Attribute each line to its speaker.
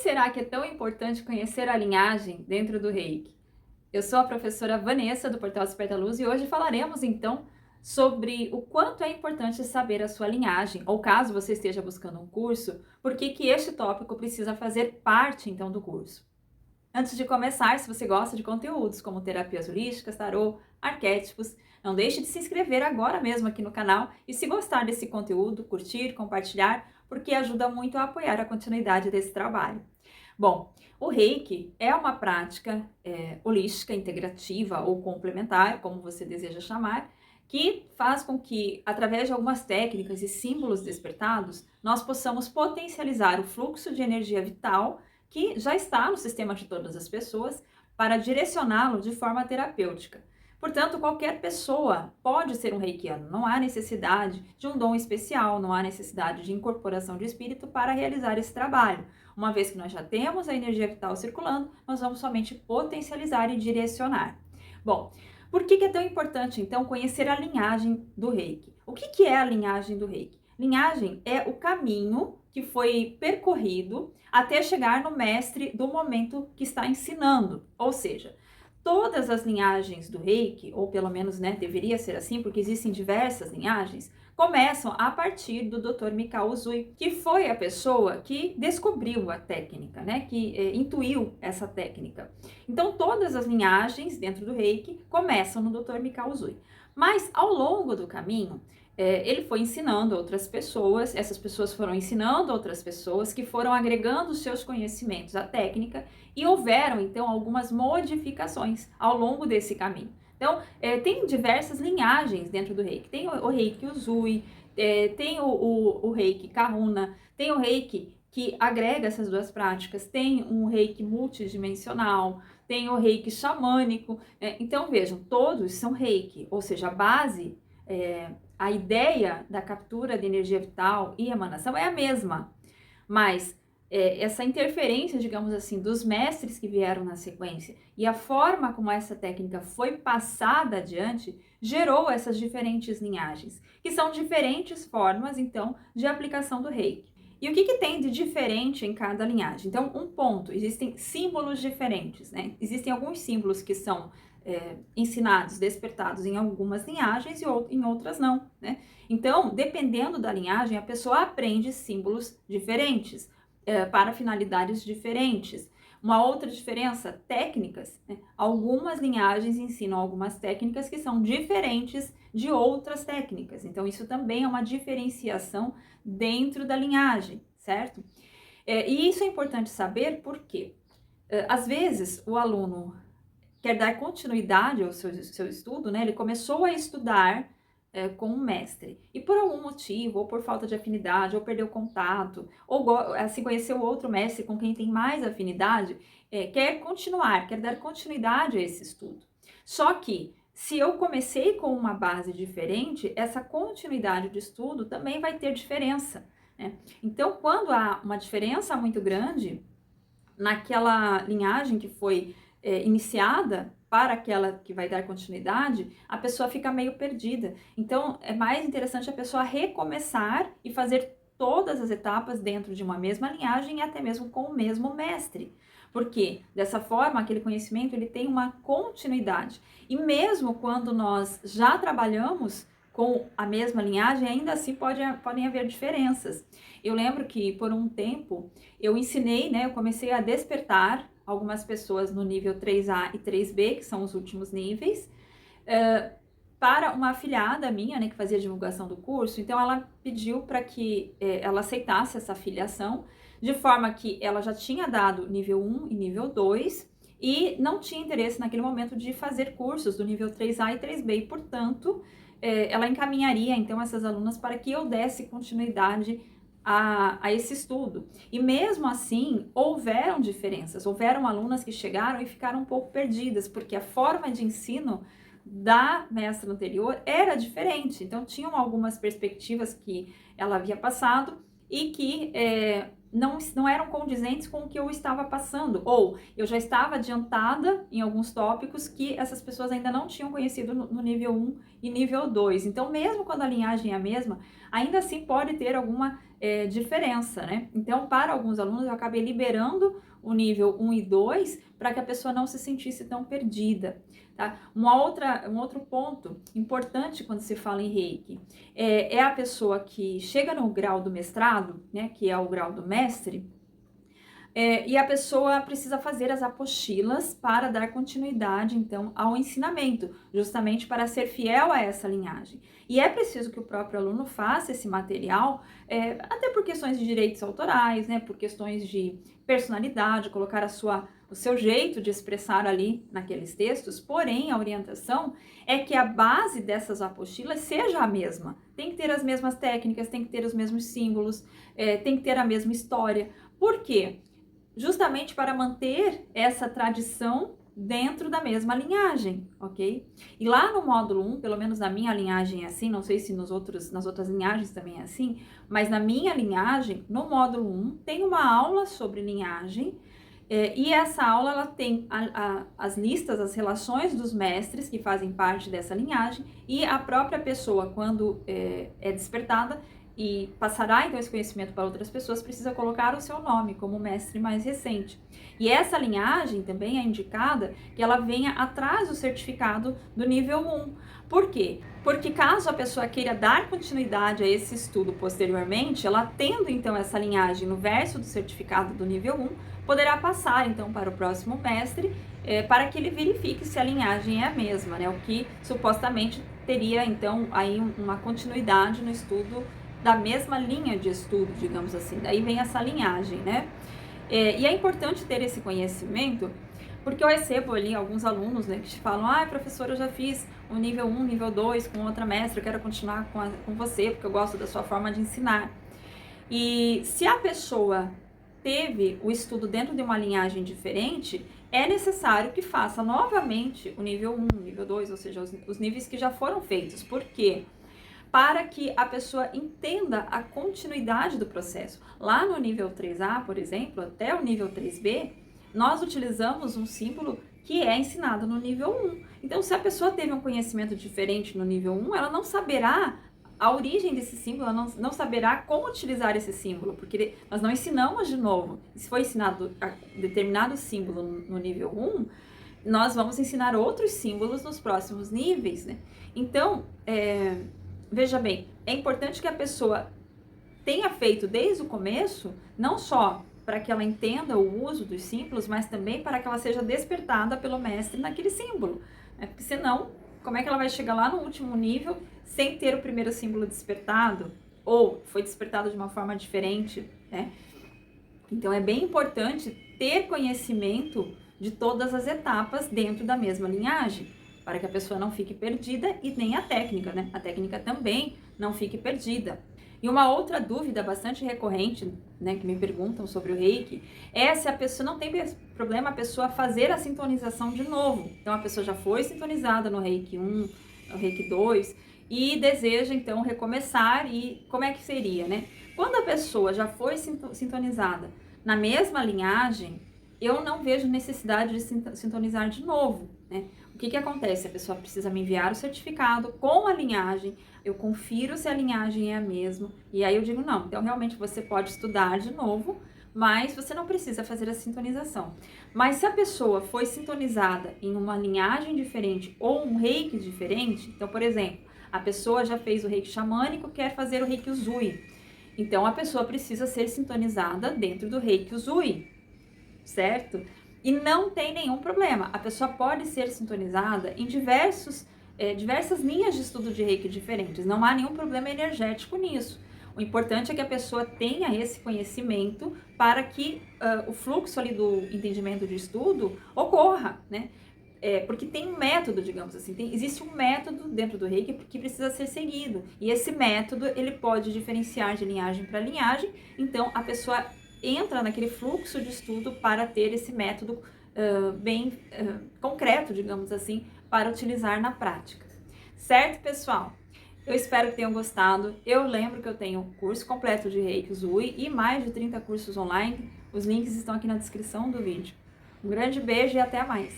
Speaker 1: será que é tão importante conhecer a linhagem dentro do Reiki? Eu sou a professora Vanessa, do Portal Desperta Luz, e hoje falaremos, então, sobre o quanto é importante saber a sua linhagem, ou caso você esteja buscando um curso, por que este tópico precisa fazer parte, então, do curso. Antes de começar, se você gosta de conteúdos como terapias holísticas, tarô, arquétipos, não deixe de se inscrever agora mesmo aqui no canal e, se gostar desse conteúdo, curtir, compartilhar, porque ajuda muito a apoiar a continuidade desse trabalho. Bom, o Reiki é uma prática holística, integrativa ou complementar, como você deseja chamar, que faz com que, através de algumas técnicas e símbolos despertados, nós possamos potencializar o fluxo de energia vital que já está no sistema de todas as pessoas para direcioná-lo de forma terapêutica. Portanto, qualquer pessoa pode ser um reikiano, não há necessidade de um dom especial, não há necessidade de incorporação de espírito para realizar esse trabalho. Uma vez que nós já temos a energia vital circulando, nós vamos somente potencializar e direcionar. Bom, por que é tão importante, então, conhecer a linhagem do Reiki? O que é a linhagem do Reiki? Linhagem é o caminho que foi percorrido até chegar no mestre do momento que está ensinando. Ou seja, todas as linhagens do Reiki, ou pelo menos, deveria ser assim, porque existem diversas linhagens, começam a partir do Dr. Mikao Usui, que foi a pessoa que descobriu a técnica, que intuiu essa técnica. Então, todas as linhagens dentro do Reiki começam no Dr. Mikao Usui. Mas, ao longo do caminho, ele foi ensinando outras pessoas, essas pessoas foram ensinando outras pessoas que foram agregando os seus conhecimentos à técnica e houveram, então, algumas modificações ao longo desse caminho. Então, tem diversas linhagens dentro do Reiki. Tem o Reiki Usui, tem o Reiki Kahuna, tem o Reiki que agrega essas duas práticas, tem um Reiki multidimensional, tem o Reiki xamânico. Então, vejam, todos são Reiki, ou seja, a base... a ideia da captura de energia vital e emanação é a mesma, mas essa interferência, digamos assim, dos mestres que vieram na sequência e a forma como essa técnica foi passada adiante gerou essas diferentes linhagens, que são diferentes formas, então, de aplicação do Reiki. E o que tem de diferente em cada linhagem? Então, um ponto, existem símbolos diferentes, Existem alguns símbolos que são ensinados, despertados em algumas linhagens e em outras não, Então, dependendo da linhagem, a pessoa aprende símbolos diferentes, para finalidades diferentes. Uma outra diferença, técnicas, Algumas linhagens ensinam algumas técnicas que são diferentes de outras técnicas. Então, isso também é uma diferenciação dentro da linhagem, certo? E isso é importante saber porque, às vezes, o aluno quer dar continuidade ao seu estudo, Ele começou a estudar com um mestre e por algum motivo, ou por falta de afinidade, ou perdeu contato, ou assim conheceu outro mestre com quem tem mais afinidade, quer continuar, quer dar continuidade a esse estudo. Só que, se eu comecei com uma base diferente, essa continuidade de estudo também vai ter diferença, Então, quando há uma diferença muito grande naquela linhagem que foi iniciada para aquela que vai dar continuidade, a pessoa fica meio perdida. Então, é mais interessante a pessoa recomeçar e fazer todas as etapas dentro de uma mesma linhagem e até mesmo com o mesmo mestre. Porque, dessa forma, aquele conhecimento ele tem uma continuidade. E mesmo quando nós já trabalhamos com a mesma linhagem, ainda assim podem haver diferenças. Eu lembro que, por um tempo, eu ensinei, eu comecei a despertar algumas pessoas no nível 3A e 3B, que são os últimos níveis, para uma afiliada minha, que fazia divulgação do curso. Então, ela pediu para que ela aceitasse essa afiliação, de forma que ela já tinha dado nível 1 e nível 2, e não tinha interesse naquele momento de fazer cursos do nível 3A e 3B, e, portanto, ela encaminharia, então, essas alunas para que eu desse continuidade a esse estudo. E mesmo assim, houveram diferenças, houveram alunas que chegaram e ficaram um pouco perdidas, porque a forma de ensino da mestra anterior era diferente. Então, tinham algumas perspectivas que ela havia passado e que não eram condizentes com o que eu estava passando, ou eu já estava adiantada em alguns tópicos que essas pessoas ainda não tinham conhecido no nível 1 e nível 2. Então, mesmo quando a linhagem é a mesma, ainda assim pode ter alguma diferença, né? Então, para alguns alunos, eu acabei liberando o nível 1 e 2 para que a pessoa não se sentisse tão perdida, tá? Um outro ponto importante quando se fala em Reiki é a pessoa que chega no grau do mestrado, né, que é o grau do mestre, e a pessoa precisa fazer as apostilas para dar continuidade, então, ao ensinamento, justamente para ser fiel a essa linhagem. E é preciso que o próprio aluno faça esse material, até por questões de direitos autorais, né, por questões de personalidade, colocar o seu jeito de expressar ali naqueles textos, porém, a orientação é que a base dessas apostilas seja a mesma. Tem que ter as mesmas técnicas, tem que ter os mesmos símbolos, tem que ter a mesma história. Por quê? Justamente para manter essa tradição dentro da mesma linhagem, ok? E lá no módulo 1, pelo menos na minha linhagem é assim, não sei se nas outras linhagens também é assim, mas na minha linhagem, no módulo 1, tem uma aula sobre linhagem, e essa aula ela tem as listas, as relações dos mestres que fazem parte dessa linhagem, e a própria pessoa, quando é despertada, e passará então esse conhecimento para outras pessoas, precisa colocar o seu nome como mestre mais recente. E essa linhagem também é indicada que ela venha atrás do certificado do nível 1. Por quê? Porque caso a pessoa queira dar continuidade a esse estudo posteriormente, ela tendo então essa linhagem no verso do certificado do nível 1, poderá passar então para o próximo mestre, para que ele verifique se a linhagem é a mesma, né? O que supostamente teria então aí uma continuidade no estudo da mesma linha de estudo, digamos assim. Daí vem essa linhagem, né? E é importante ter esse conhecimento, porque eu recebo ali alguns alunos, né, que te falam, professora, eu já fiz o nível 1, nível 2 com outra mestra, eu quero continuar com você, porque eu gosto da sua forma de ensinar. E se a pessoa teve o estudo dentro de uma linhagem diferente, é necessário que faça novamente o nível 1, nível 2, ou seja, os níveis que já foram feitos. Por quê? Para que a pessoa entenda a continuidade do processo. Lá no nível 3A, por exemplo, até o nível 3B, nós utilizamos um símbolo que é ensinado no nível 1. Então, se a pessoa teve um conhecimento diferente no nível 1, ela não saberá a origem desse símbolo, ela não saberá como utilizar esse símbolo, porque nós não ensinamos de novo. Se foi ensinado determinado símbolo no nível 1, nós vamos ensinar outros símbolos nos próximos níveis, né? Então, veja bem, é importante que a pessoa tenha feito desde o começo, não só para que ela entenda o uso dos símbolos, mas também para que ela seja despertada pelo mestre naquele símbolo. Porque senão, como é que ela vai chegar lá no último nível sem ter o primeiro símbolo despertado? Ou foi despertado de uma forma diferente, né? Então é bem importante ter conhecimento de todas as etapas dentro da mesma linhagem, para que a pessoa não fique perdida e nem a técnica, né? A técnica também não fique perdida. E uma outra dúvida bastante recorrente, né, que me perguntam sobre o Reiki, é se a pessoa não tem problema a pessoa fazer a sintonização de novo. Então a pessoa já foi sintonizada no Reiki 1, no Reiki 2 e deseja então recomeçar, e como é que seria, né? Quando a pessoa já foi sintonizada na mesma linhagem, eu não vejo necessidade de sintonizar de novo, né? O que acontece? A pessoa precisa me enviar o certificado com a linhagem, eu confiro se a linhagem é a mesma, e aí eu digo, não, então realmente você pode estudar de novo, mas você não precisa fazer a sintonização. Mas se a pessoa foi sintonizada em uma linhagem diferente ou um reiki diferente, então, por exemplo, a pessoa já fez o reiki xamânico, quer fazer o reiki Usui, então a pessoa precisa ser sintonizada dentro do reiki Usui, certo? E não tem nenhum problema, a pessoa pode ser sintonizada em diversas linhas de estudo de Reiki diferentes, não há nenhum problema energético nisso. O importante é que a pessoa tenha esse conhecimento para que o fluxo ali do entendimento de estudo ocorra, né? Porque tem um método, digamos assim, existe um método dentro do Reiki que precisa ser seguido, e esse método ele pode diferenciar de linhagem para linhagem, então a pessoa entra naquele fluxo de estudo para ter esse método bem concreto, digamos assim, para utilizar na prática. Certo, pessoal? Eu espero que tenham gostado. Eu lembro que eu tenho curso completo de Reiki Usui e mais de 30 cursos online. Os links estão aqui na descrição do vídeo. Um grande beijo e até mais!